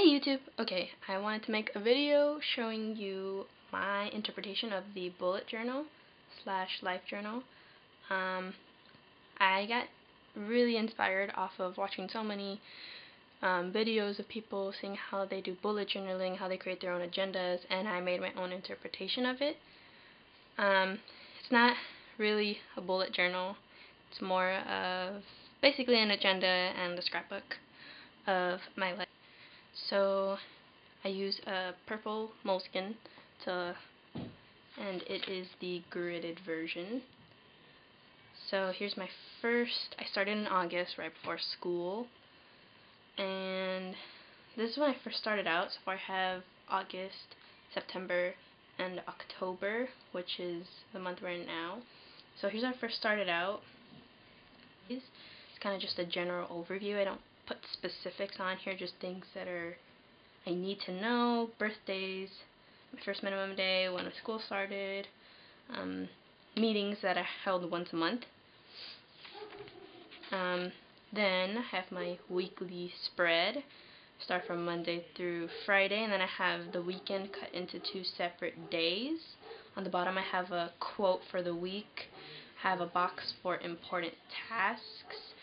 YouTube! Okay, I wanted to make a video showing you my interpretation of the bullet journal slash life journal. I got really inspired off of watching so many videos of people saying how they do bullet journaling, how they create their own agendas, and I made my own interpretation of it. It's not really a bullet journal. It's more of basically an agenda and a scrapbook of my life. So I use a purple Moleskine and it is the gridded version. So here's my first. I started in August, right before school, and this is when I first started out. So I have August, September, and October, which is the month we're in now. So here's when I first started out. It's kind of just a general overview. I don't put specifics on here, just things that I need to know. Birthdays, my first minimum day, when school started, meetings that I held once a month. Then I have my weekly spread, start from Monday through Friday, and then I have the weekend cut into 2 separate days. On the bottom I have a quote for the week, I have a box for important tasks.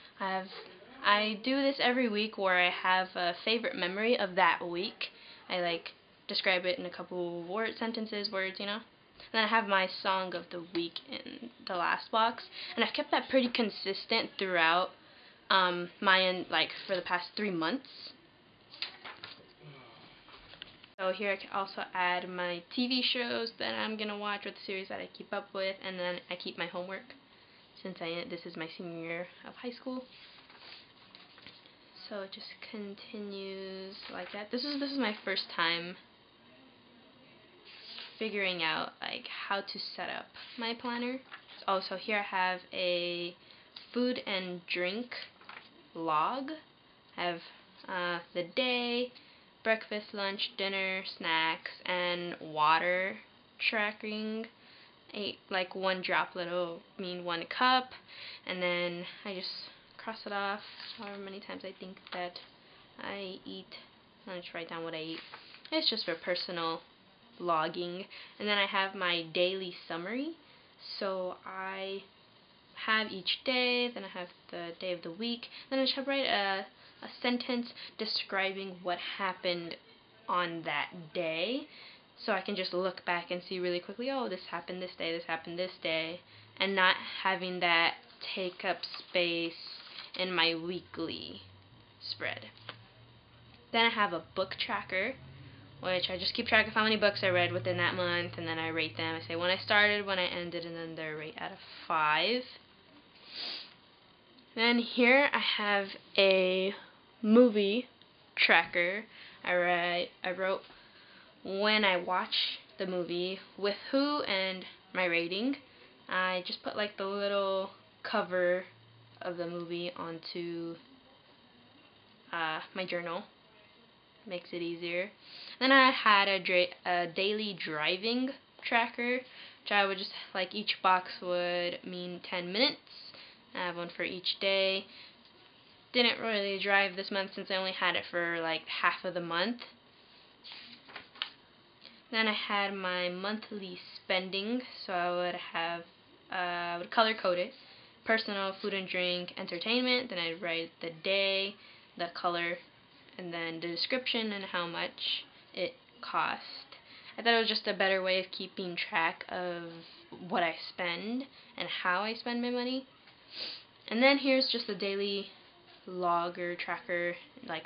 I do this every week where I have a favorite memory of that week. I describe it in a couple sentences, words, you know. And then I have my song of the week in the last box, and I've kept that pretty consistent throughout for the past 3 months. So here I can also add my TV shows that I'm gonna watch, or the series that I keep up with, and then I keep my homework since this is my senior year of high school. So it just continues like that. This is my first time figuring out how to set up my planner. Also, here I have a food and drink log. I have the day, breakfast, lunch, dinner, snacks, and water tracking. One droplet will mean 1 cup, and then I just cross it off however many times I think that I eat. I'll just write down what I eat. It's just for personal logging. And then I have my daily summary. So I have each day, then I have the day of the week, then I should write a sentence describing what happened on that day, so I can just look back and see really quickly, oh, this happened this day, this happened this day, and not having that take up space in my weekly spread. Then I have a book tracker, which I just keep track of how many books I read within that month, and then I rate them. I say when I started, when I ended, and then their rate out of 5. Then here I have a movie tracker. I wrote when I watch the movie, with who, and my rating. I just put the little cover of the movie onto my journal. Makes it easier. Then I had a daily driving tracker, which I would just each box would mean 10 minutes. I have one for each day. Didn't really drive this month since I only had it for half of the month. Then I had my monthly spending, so I would color code it. Personal, food and drink, entertainment. Then I'd write the day, the color, and then the description and how much it cost. I thought it was just a better way of keeping track of what I spend and how I spend my money. And then here's just a daily logger tracker,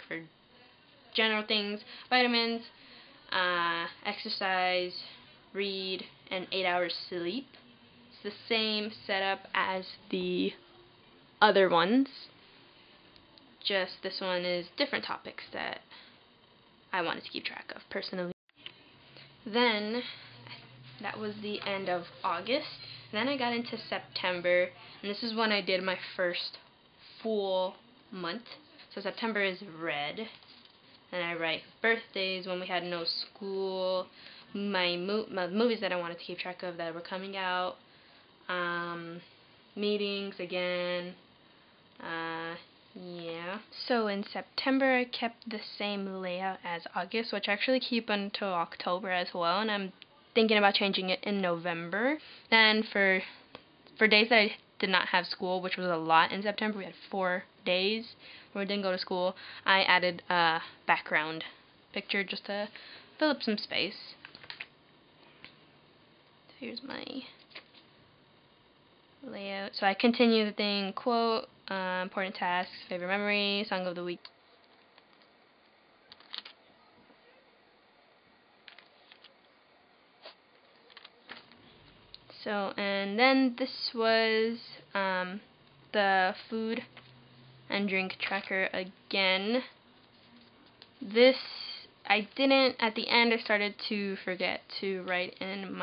for general things, vitamins, exercise, read, and 8 hours sleep. It's the same setup as the other ones, just this one is different topics that I wanted to keep track of personally. Then that was the end of August. Then I got into September, and this is when I did my first full month. So September is red. And I write birthdays, when we had no school, my movies that I wanted to keep track of that were coming out, meetings again, Yeah. So in September, I kept the same layout as August, which I actually keep until October as well, and I'm thinking about changing it in November. And for days that I did not have school, which was a lot in September, we had 4 days where we didn't go to school, I added a background picture just to fill up some space. So here's my layout. So I continue the thing, quote, important tasks, favorite memory, song of the week. So, and then this was the food and drink tracker again. This, I didn't, at the end I started to forget to write in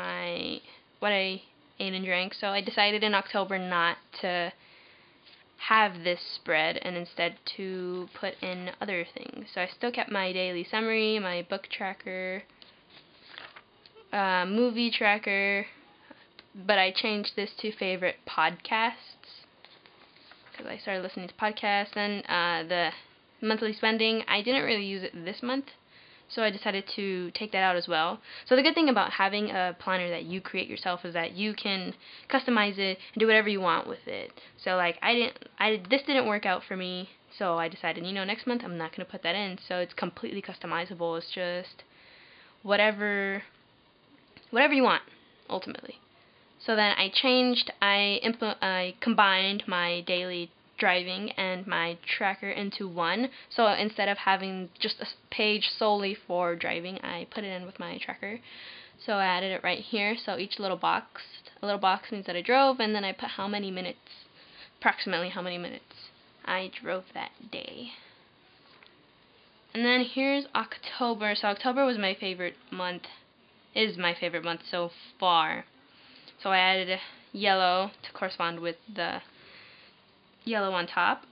what I ate and drank, so I decided in October not to have this spread and instead to put in other things. So I still kept my daily summary, my book tracker, movie tracker, but I changed this to favorite podcasts because I started listening to podcasts. Then the monthly spending, I didn't really use it this month, so I decided to take that out as well. So the good thing about having a planner that you create yourself is that you can customize it and do whatever you want with it. So like this didn't work out for me, so I decided, next month I'm not going to put that in. So it's completely customizable. It's just whatever you want ultimately. So then I combined my daily driving and my tracker into one. So instead of having just a page solely for driving, I put it in with my tracker. So I added it right here. So a little box means that I drove, and then I put approximately how many minutes I drove that day. And then here's October. So October was my favorite month, is my favorite month so far. So I added yellow to correspond with the yellow on top.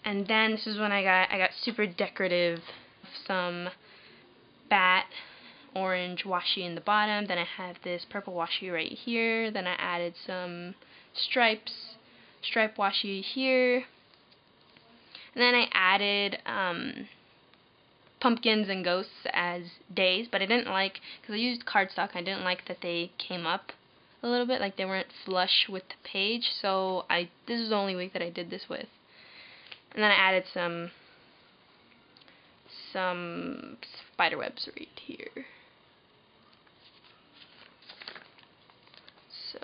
And then this is when I got super decorative, some bat orange washi in the bottom. Then I have this purple washi right here. Then I added some stripe washi here. And then I added pumpkins and ghosts as days, but I didn't like, because I used cardstock, I didn't like that they came up a little bit, like they weren't flush with the page, so this is the only week that I did this with. And then I added some spider webs right here. So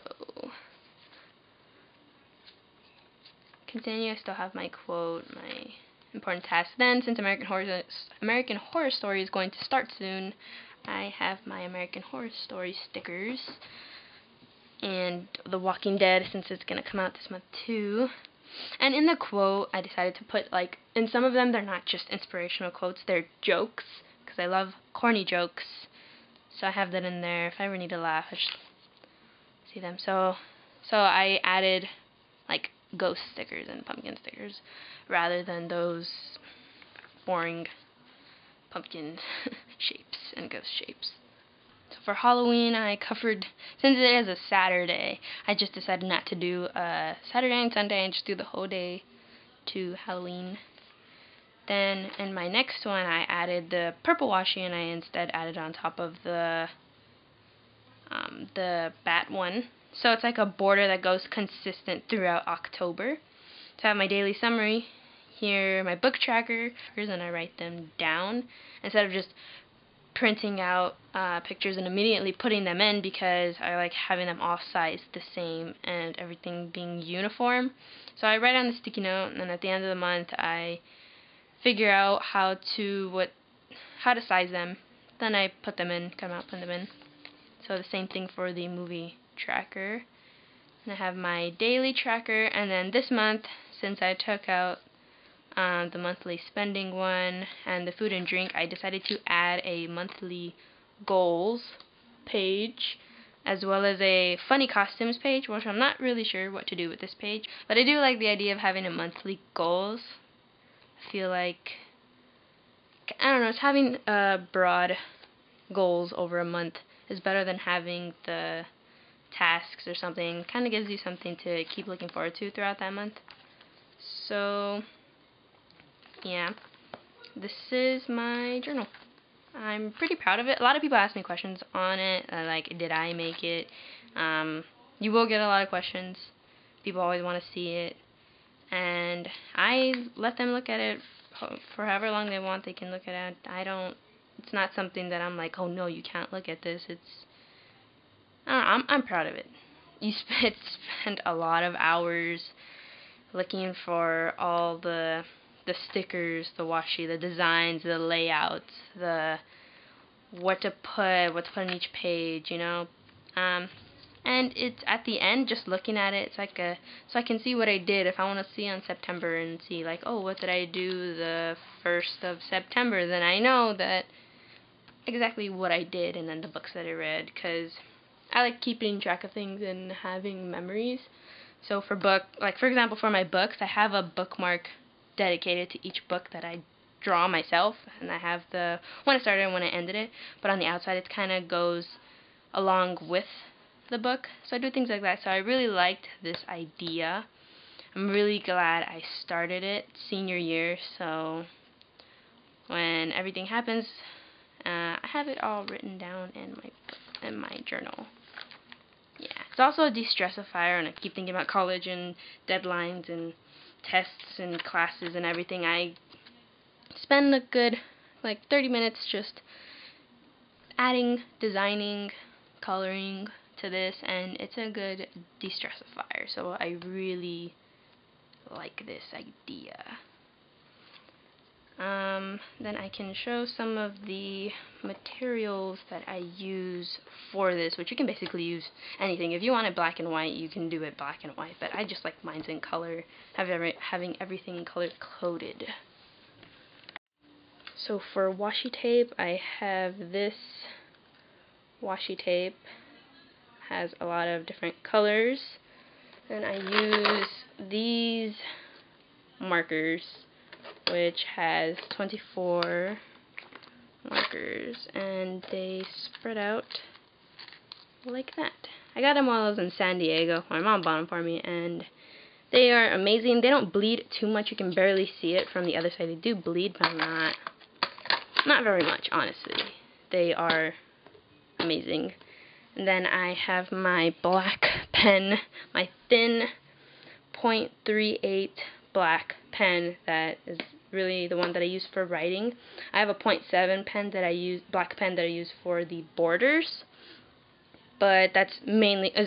continue, I still have my quote, my important task. Then, since American Horror Story is going to start soon, I have my American Horror Story stickers. And The Walking Dead, since it's going to come out this month too. And in the quote, I decided to put, in some of them, they're not just inspirational quotes, they're jokes, because I love corny jokes. So I have that in there. If I ever need to laugh, I just see them. So I added, ghost stickers and pumpkin stickers, rather than those boring pumpkin shapes and ghost shapes. So for Halloween, since it is a Saturday, I just decided not to do Saturday and Sunday and just do the whole day to Halloween. Then in my next one, I added the purple washi, and I instead added on top of the bat one. So it's like a border that goes consistent throughout October. So I have my daily summary here, my book tracker, and I write them down instead of just printing out pictures and immediately putting them in, because I like having them all sized the same and everything being uniform. So I write on the sticky note, and then at the end of the month I figure out how to size them. Then I put them in, come out, put them in. So the same thing for the movie tracker. And I have my daily tracker, and then this month, since I took out the monthly spending one and the food and drink, I decided to add a monthly goals page as well as a funny costumes page, which I'm not really sure what to do with this page, but I do like the idea of having a monthly goals. I feel like, I don't know, it's having broad goals over a month is better than having the tasks or something. Kind of gives you something to keep looking forward to throughout that month. So, yeah, this is my journal. I'm pretty proud of it. A lot of people ask me questions on it, like, did I make it? You will get a lot of questions. People always want to see it. And I let them look at it for however long they want. They can look at it. It's not something that I'm like, oh no, you can't look at this. I don't know, I'm proud of it. You spent a lot of hours looking for all the stickers, the washi, the designs, the layouts, the what to put on each page, you know. And it's at the end, just looking at it, it's like so I can see what I did. If I want to see on September and see like, oh, what did I do the 1st of September, then I know that exactly what I did, and then the books that I read, because I like keeping track of things and having memories. So for example, for my books, I have a bookmark dedicated to each book that I draw myself, and I have the when I started and when I ended it, but on the outside it kind of goes along with the book. So I do things like that. So I really liked this idea. I'm really glad I started it senior year, so when everything happens, I have it all written down in my journal. Yeah, it's also a de-stressifier, and I keep thinking about college and deadlines and tests and classes and everything. I spend a good 30 minutes just adding, designing, coloring to this, and it's a good de-stressifier. So I really like this idea. Then I can show some of the materials that I use for this, which you can basically use anything. If you want it black and white, you can do it black and white, but I just like mine's in color, having everything color coded. So for washi tape, I have this washi tape. Has a lot of different colors, and I use these markers, which has 24 markers, and they spread out like that. I got them while I was in San Diego. My mom bought them for me, and they are amazing. They don't bleed too much. You can barely see it from the other side. They do bleed, but not very much, honestly. They are amazing. And then I have my black pen, my thin .38 black pen that is really the one that I use for writing. I have a .7 pen that I use, black pen that I use for the borders, but that's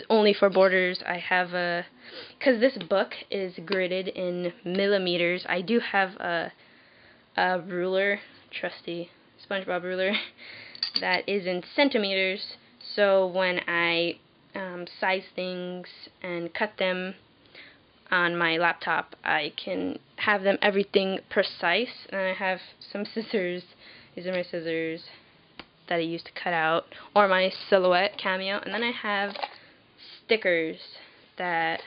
only for borders. I have because this book is gridded in millimeters. I do have a ruler, trusty SpongeBob ruler, that is in centimeters. So when I size things and cut them on my laptop, I can have them everything precise. And I have some scissors. These are my scissors that I use to cut out, or my Silhouette Cameo. And then I have stickers that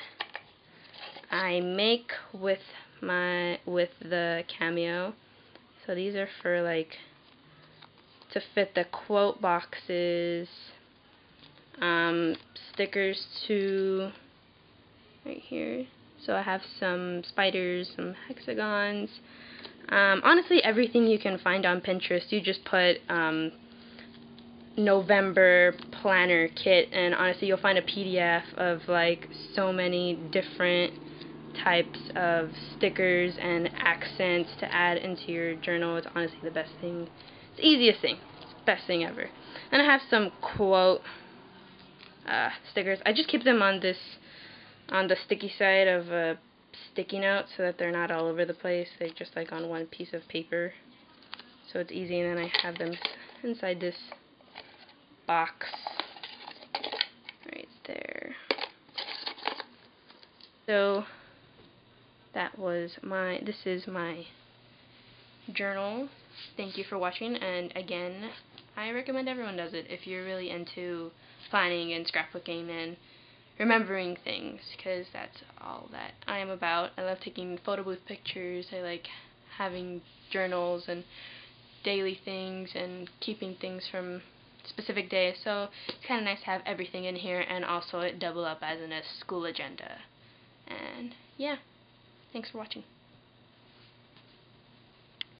I make with the Cameo. So these are for to fit the quote boxes. Stickers to right here. So I have some spiders, some hexagons. Honestly, everything you can find on Pinterest. You just put November planner kit, and honestly, you'll find a PDF of so many different types of stickers and accents to add into your journal. It's honestly the best thing. It's the easiest thing. It's the best thing ever. And I have some quote stickers. I just keep them on the sticky side of a sticky note so that they're not all over the place. They're just on one piece of paper, so it's easy. And then I have them inside this box right there. So this is my journal. Thank you for watching, and again, I recommend everyone does it if you're really into planning and scrapbooking and remembering things, because that's all that I am about. I love taking photo booth pictures. I like having journals and daily things and keeping things from specific days, so it's kind of nice to have everything in here, and also it double up as in a school agenda. And yeah. Thanks for watching.